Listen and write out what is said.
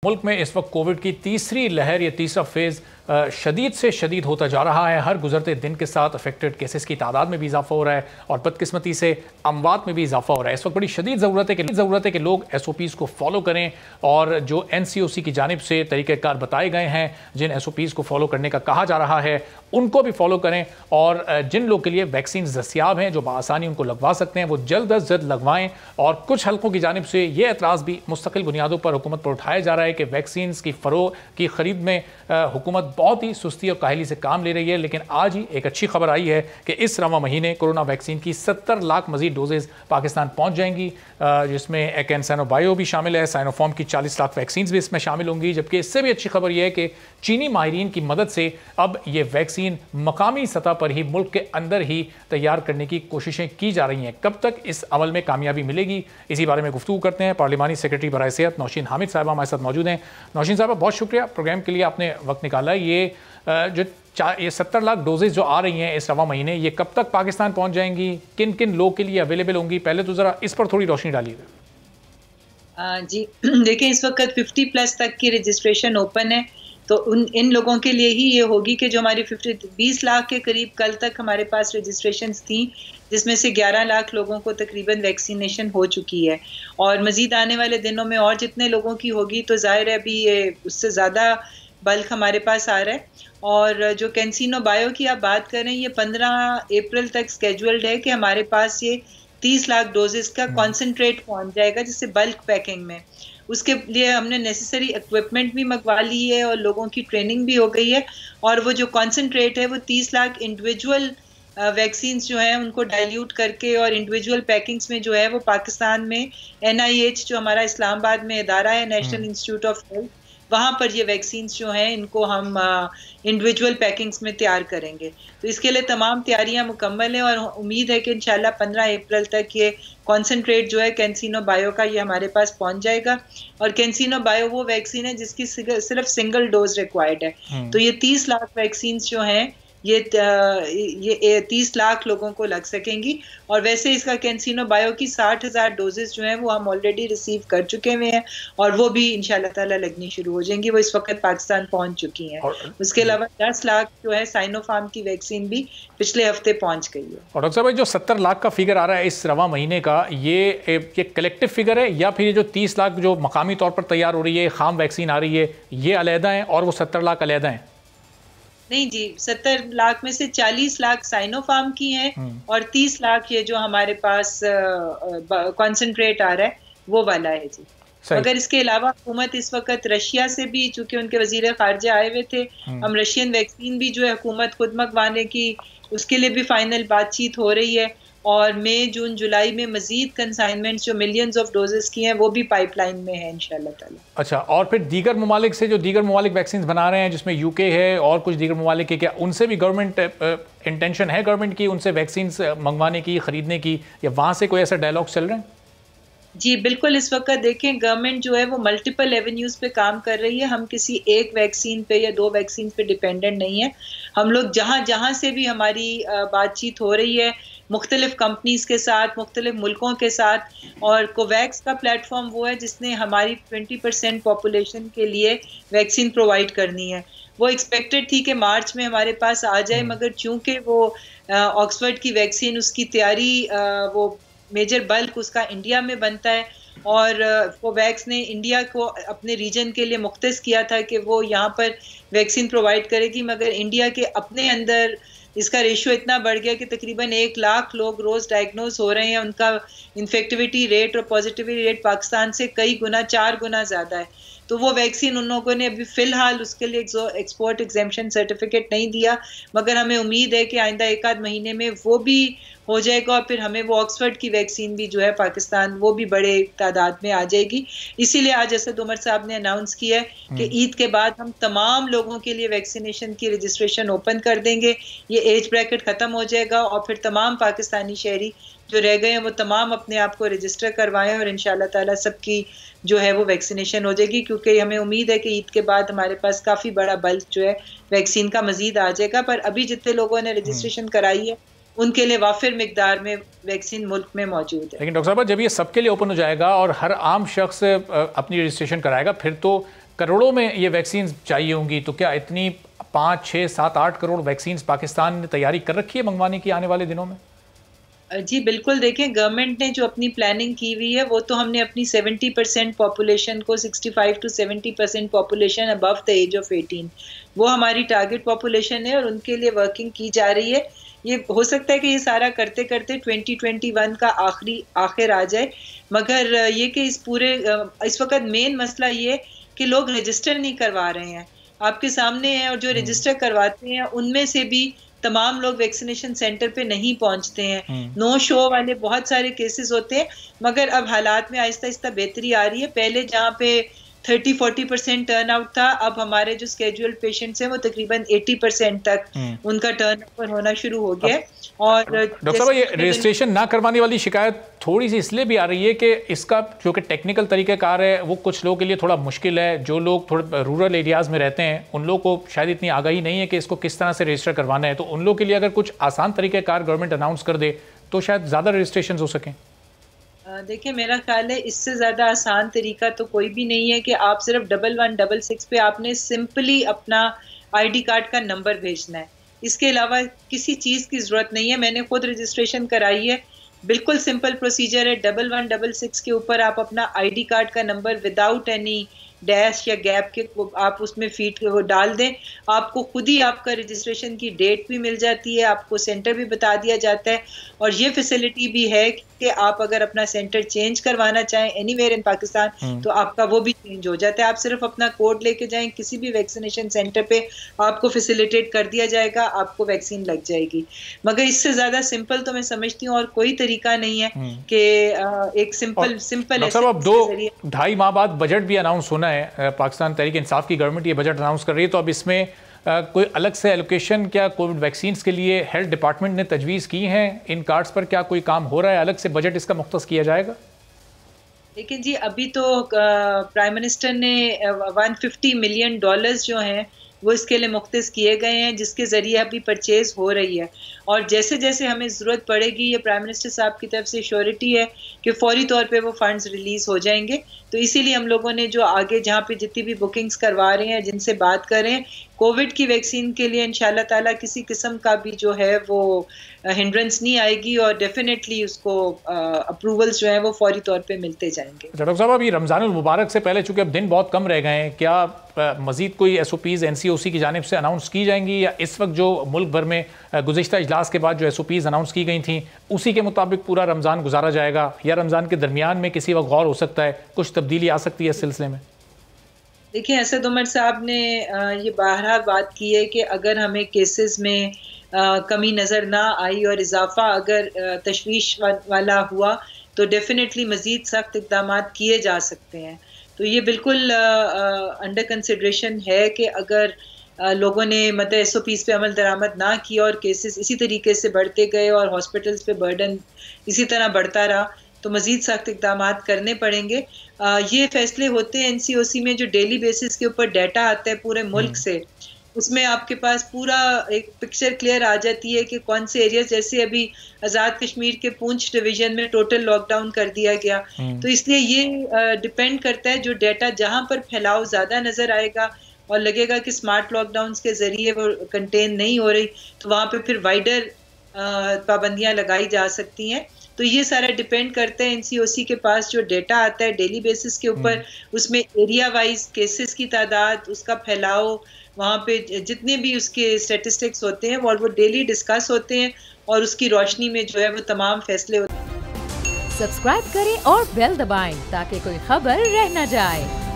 मुल्क में इस वक्त कोविड की तीसरी लहर या तीसरा फेज़ शदीद से शदीद होता जा रहा है। हर गुजरते दिन के साथ अफेक्टेड केसेस की तादाद में भी इजाफा हो रहा है और बदकिस्मती से अमवात में भी इजाफा हो रहा है। इस वक्त बड़ी शदीद ज़रूरत है कि लोग SOPs को फॉलो करें और जो NCOC की जानिब से तरीक़ेकार बताए गए हैं, जिन SOPs को फॉलो करने का कहा जा रहा है, उनको भी फॉलो करें और जिन लोग के लिए वैक्सीन दस्तियाब हैं, जो बआसानी उनको लगवा सकते हैं, वो जल्द अज जल्द लगवाएं। और कुछ हल्कों की जानिब से ये एतराज़ भी मुस्तकिल बुनियादों पर हुकूमत पर उठाया जा रहा है कि वैक्सीन की फ़रोग की खरीद में हुकूमत बहुत ही सुस्ती और काहली से काम ले रही है। लेकिन आज ही एक अच्छी खबर आई है कि इस रवा महीने कोरोना वैक्सीन की 70 लाख मजीद डोजेज़ पाकिस्तान पहुंच जाएंगी, जिसमें एकैन बायो भी शामिल है। साइनोफार्म की 40 लाख वैक्सीन भी इसमें शामिल होंगी। जबकि इससे भी अच्छी खबर यह है कि चीनी माहिरीन की मदद से अब ये वैक्सीन मकामी सतह पर ही मुल्क के अंदर ही तैयार करने की कोशिशें की जा रही हैं। कब तक इस अमल में कामयाबी मिलेगी, इसी बारे में गुफ्तगू करते हैं। पार्लिमानी सेक्रेटरी बराए सेहत नौशीन हामिद साहबा हमारे साथ मौजूद हैं। नौशीन साहबा, बहुत शुक्रिया प्रोग्राम के लिए आपने वक्त निकाला। ये 70 लाख डोजेज जो आ रही हैं इस रवा महीने, ये कब तक पाकिस्तान पहुंच जाएंगी, किन किन लोग के लिए अवेलेबल होंगी, पहले तो ज़रा इस पर थोड़ी रोशनी डालिएगा। जी देखिए, इस वक्त 50+ तक की रजिस्ट्रेशन ओपन है, तो इन लोगों के लिए ही ये होगी कि जो हमारी 20 लाख के करीब कल तक हमारे पास रजिस्ट्रेशंस थी, जिसमें से 11 लाख लोगों को तकरीबन वैक्सीनेशन हो चुकी है और मज़ीद आने वाले दिनों में और जितने लोगों की होगी तो ज़ाहिर है अभी ये उससे ज़्यादा बल्क हमारे पास आ रहा है। और जो कैंसिनो बायो की आप बात करें, ये 15 अप्रैल तक स्केड्यूल्ड है कि हमारे पास ये 30 लाख डोजेस का कॉन्सेंट्रेट पहुंच जाएगा, जिससे बल्क पैकिंग में। उसके लिए हमने नेसेसरी इक्विपमेंट भी मंगवा ली है और लोगों की ट्रेनिंग भी हो गई है। और वो जो कॉन्सेंट्रेट है वो 30 लाख इंडिविजुअल वैक्सीन्स जो हैं उनको डाइल्यूट करके और इंडिविजुअल पैकिंग्स में जो है वो पाकिस्तान में NIH जो हमारा इस्लामाबाद में इदारा है, नेशनल इंस्टीट्यूट ऑफ हेल्थ, वहाँ पर ये वैक्सीन्स जो हैं इनको हम इंडिविजुअल पैकिंग्स में तैयार करेंगे। तो इसके लिए तमाम तैयारियां मुकम्मल हैं और उम्मीद है कि इंशाल्लाह 15 अप्रैल तक ये कॉन्सेंट्रेट जो है कैंसिनो बायो का ये हमारे पास पहुंच जाएगा। और कैंसिनो बायो वो वैक्सीन है जिसकी सिर्फ सिंगल डोज रिक्वायर्ड है। तो ये 30 लाख वैक्सीन जो हैं ये 30 लाख लोगों को लग सकेंगी। और वैसे इसका कैंसिनो बायो की 60,000 डोजेस जो हैं वो हम ऑलरेडी रिसीव कर चुके हुए हैं और वो भी इंशाल्लाह ताला लगनी शुरू हो जाएंगी। वो इस वक्त पाकिस्तान पहुंच चुकी हैं। उसके अलावा 10 लाख जो है साइनोफार्म की वैक्सीन भी पिछले हफ्ते पहुंच गई है। और डॉक्टर साहब, जो 70 लाख का फिगर आ रहा है इस रवा महीने का, ये कलेक्टिव फिगर है या फिर ये जो 30 लाख जो मकामी तौर पर तैयार हो रही है, खाम वैक्सीन आ रही है, ये अलहदा है और वो 70 लाख अलहदा है? नहीं जी, 70 लाख में से 40 लाख साइनोफार्म की हैं और 30 लाख ये जो हमारे पास कॉन्सेंट्रेट आ रहा है वो वाला है जी। मगर इसके अलावा हुकूमत इस वक्त रशिया से भी, चूंकि उनके वजीर खारजा आए हुए थे, हम रशियन वैक्सीन भी जो है हुकूमत खुद मंगवाने की, उसके लिए भी फाइनल बातचीत हो रही है। और मई, जून, जुलाई में मजीद कंसाइनमेंट्स जो मिलियंस ऑफ डोजेस की हैं वो भी पाइपलाइन में है इंशाल्लाह ताला। अच्छा, और फिर दीगर ममालिक से जो दीगर ममालिक वैक्सीन बना रहे हैं, जिसमें UK है और कुछ दीगर ममालिक के, क्या उनसे भी गवर्नमेंट इंटेंशन है गवर्नमेंट की उनसे वैक्सीन मंगवाने की, खरीदने की, या वहाँ से कोई ऐसा डायलॉग चल रहे हैं? जी बिल्कुल, इस वक्त देखें गवर्नमेंट जो है वो मल्टीपल एवेन्यूज पे काम कर रही है। हम किसी एक वैक्सीन पे या 2 वैक्सीन पे डिपेंडेंट नहीं है। हम लोग जहाँ से भी हमारी बातचीत हो रही है मुख्तलिफ कंपनीज के साथ, मुख्तलिफ मुल्कों के साथ, और कोवैक्स का प्लेटफॉर्म वो है जिसने हमारी 20% पॉपुलेशन के लिए वैक्सीन प्रोवाइड करनी है। वो एक्सपेक्टेड थी कि मार्च में हमारे पास आ जाए, मगर चूंकि वो ऑक्सफर्ड की वैक्सीन, उसकी तैयारी, वो मेजर बल्क उसका इंडिया में बनता है और कोवैक्स ने इंडिया को अपने रीजन के लिए मुख्तस किया था कि वो यहाँ पर वैक्सीन प्रोवाइड करेगी, मगर इंडिया के अपने अंदर इसका रेशियो इतना बढ़ गया कि तकरीबन 1 लाख लोग रोज़ डायग्नोज हो रहे हैं। उनका इन्फेक्टिविटी रेट और पॉजिटिविटी रेट पाकिस्तान से कई गुना, 4 गुना ज़्यादा है। तो वो वैक्सीन उन लोगों ने अभी फ़िलहाल उसके लिए एक्सपोर्ट एग्जेम्पशन सर्टिफिकेट नहीं दिया, मगर हमें उम्मीद है कि आइंदा 1-आध महीने में वो भी हो जाएगा और फिर हमें वो ऑक्सफर्ड की वैक्सीन भी जो है पाकिस्तान वो भी बड़े तादाद में आ जाएगी। इसीलिए आज असद उमर साहब ने अनाउंस किया है कि ईद के बाद हम तमाम लोगों के लिए वैक्सीनेशन की रजिस्ट्रेशन ओपन कर देंगे। ये एज ब्रैकेट ख़त्म हो जाएगा और फिर तमाम पाकिस्तानी शहरी जो रह गए हैं वो तमाम अपने आप को रजिस्टर करवाएं और इंशाल्लाह ताला सबकी जो है वो वैक्सीनेशन हो जाएगी, क्योंकि हमें उम्मीद है कि ईद के बाद हमारे पास काफ़ी बड़ा बल्क जो है वैक्सीन का मजीद आ जाएगा। पर अभी जितने लोगों ने रजिस्ट्रेशन कराई है उनके लिए वाफिर मिकदार में वैक्सीन मुल्क में मौजूद है। लेकिन डॉक्टर साहब, जब ये सबके लिए ओपन हो जाएगा और हर आम शख्स अपनी रजिस्ट्रेशन कराएगा, फिर तो करोड़ों में ये वैक्सीन चाहिए होंगी, तो क्या इतनी 5, 6, 7, 8 करोड़ वैक्सीन पाकिस्तान ने तैयारी कर रखी है मंगवाने की आने वाले दिनों में? जी बिल्कुल, देखें गवर्नमेंट ने जो अपनी प्लानिंग की हुई है वो तो हमने अपनी 70% पॉपुलेशन को 65 to 70% population above the age of 18 वो हमारी टारगेट पॉपुलेशन है और उनके लिए वर्किंग की जा रही है। ये हो सकता है कि ये सारा करते करते 2021 का आखिर आ जाए, मगर ये कि इस वक्त मेन मसला ये कि लोग रजिस्टर नहीं करवा रहे हैं। आपके सामने है, और जो रजिस्टर करवाते हैं उनमें से भी तमाम लोग वैक्सीनेशन सेंटर पे नहीं पहुंचते हैं। नो शो वाले बहुत सारे केसेस होते हैं, मगर अब हालात में आहिस्ता आहिस्ता बेहतरी आ रही है। पहले जहाँ पे 30-40% टर्न आउट था, अब हमारे जो स्केड्यूल्ड पेशेंट्स हैं वो तकरीबन 80% तक उनका टर्न ओवर होना शुरू हो गया। और डॉक्टर साहब, ये रजिस्ट्रेशन ना करवाने वाली शिकायत थोड़ी सी इसलिए भी आ रही है कि इसका जो कि टेक्निकल तरीक़ाकार है वो कुछ लोगों के लिए थोड़ा मुश्किल है। जो लोग थोड़े रूरल एरियाज़ में रहते हैं उन लोगों को शायद इतनी आगाही नहीं है कि इसको किस तरह से रजिस्टर करवाना है, तो उन लोगों के लिए अगर कुछ आसान तरीक़ाकार गवर्नमेंट अनाउंस कर दे तो शायद ज़्यादा रजिस्ट्रेशन हो सकें। देखिए, मेरा ख्याल है इससे ज़्यादा आसान तरीका तो कोई भी नहीं है कि आप सिर्फ 1166 पे आपने सिंपली अपना ID कार्ड का नंबर भेजना है। इसके अलावा किसी चीज़ की ज़रूरत नहीं है। मैंने खुद रजिस्ट्रेशन कराई है, बिल्कुल सिंपल प्रोसीजर है। 1166 के ऊपर आप अपना ID कार्ड का नंबर विदाउट एनी डैश या गैप के आप उसमें फीड डाल दें, आपको खुद ही आपका रजिस्ट्रेशन की डेट भी मिल जाती है, आपको सेंटर भी बता दिया जाता है, और ये फैसिलिटी भी है कि आप अगर अपना सेंटर चेंज करवाना चाहें एनीवेयर इन पाकिस्तान तो आपका वो भी चेंज हो जाता है। आप सिर्फ अपना कोड लेके जाएं किसी भी वैक्सीनेशन सेंटर पे, आपको फैसिलिटेट कर दिया जाएगा, आपको वैक्सीन लग जाएगी। मगर इससे ज्यादा सिंपल तो मैं समझती हूँ और कोई तरीका नहीं है कि एक सिंपल अब 2-2.5 माह बाद बजट भी अनाउंस होना है। पाकिस्तान तहरीक इंसाफ की गवर्नमेंट ये बजट अनाउंस कर रही है, तो अब इसमें कोई अलग से एलोकेशन क्या कोविड वैक्सीन के लिए हेल्थ डिपार्टमेंट ने तजवीज़ की हैं? इन कार्ड्स पर क्या कोई काम हो रहा है? अलग से बजट इसका मुख्तस किया जाएगा? लेकिन जी अभी तो प्राइम मिनिस्टर ने $150 मिलियन जो हैं वो इसके लिए मुख्तस किए गए हैं, जिसके ज़रिए अभी परचेज़ हो रही है। और जैसे जैसे हमें ज़रूरत पड़ेगी, ये प्राइम मिनिस्टर साहब की तरफ से श्योरिटी है कि फौरी तौर पे वो फंड्स रिलीज़ हो जाएंगे। तो इसीलिए हम लोगों ने जो आगे जहाँ पे जितनी भी बुकिंग्स करवा रहे हैं, जिनसे बात कर रहे हैं, कोविड की वैक्सीन के लिए इंशाल्लाह ताला किसी किस्म का भी जो है वो हिंड्रेंस नहीं आएगी और डेफिनेटली उसको अप्रूवल्स जो है वो फौरी तौर पे मिलते जाएंगे। डॉक्टर साहब, अभी रमज़ानुल मुबारक से पहले चूँकि अब दिन बहुत कम रह गए हैं, क्या मज़ीद कोई SOPs NCOC की जानिब से अनाउंस की जाएंगी, या इस वक्त जो मुल्क भर में गुज़िश्ता इजलास के बाद जो SOPs अनाउंस की गई थी उसी के मुताबिक पूरा रमज़ान गुजारा जाएगा, या रमज़ान के दरमियान में किसी वक्त गौर हो सकता है, कुछ तब्दीली आ सकती है इस सिलसिले में? देखिए, असद उमर साहब ने ये बारहा बात की है कि अगर हमें केसेस में कमी नज़र ना आई और इजाफा अगर तशवीश वाला हुआ तो डेफिनेटली मज़ीद सख्त इक़दाम किए जा सकते हैं। तो ये बिल्कुल अंडर कंसिडरेशन है कि अगर लोगों ने मतलब SOPs पे अमल दरामद ना किया और केसेस इसी तरीके से बढ़ते गए और हॉस्पिटल्स पे बर्डन इसी तरह बढ़ता रहा तो मज़ीद सख्त इक़दाम करने पड़ेंगे। ये फैसले होते हैं NCOC में जो डेली बेसिस के ऊपर डाटा आता है पूरे मुल्क से, उसमें आपके पास पूरा एक पिक्चर क्लियर आ जाती है कि कौन से एरियाज, जैसे अभी आज़ाद कश्मीर के पूंछ डिवीजन में टोटल लॉकडाउन कर दिया गया। तो इसलिए ये डिपेंड करता है, जो डाटा जहाँ पर फैलाव ज़्यादा नज़र आएगा और लगेगा कि स्मार्ट लॉकडाउन के ज़रिए वो कंटेन नहीं हो रही, तो वहाँ पर फिर वाइडर पाबंदियाँ लगाई जा सकती हैं। तो ये सारा डिपेंड करता है NCOC के पास जो डेटा आता है डेली बेसिस के ऊपर, उसमें एरिया वाइज केसेस की तादाद, उसका फैलाव, वहाँ पे जितने भी उसके स्टैटिस्टिक्स होते हैं वो डेली डिस्कस होते हैं और उसकी रोशनी में जो है वो तमाम फैसले होते हैं। सब्सक्राइब करें और बेल दबाएं ताकि कोई खबर रह न जाए।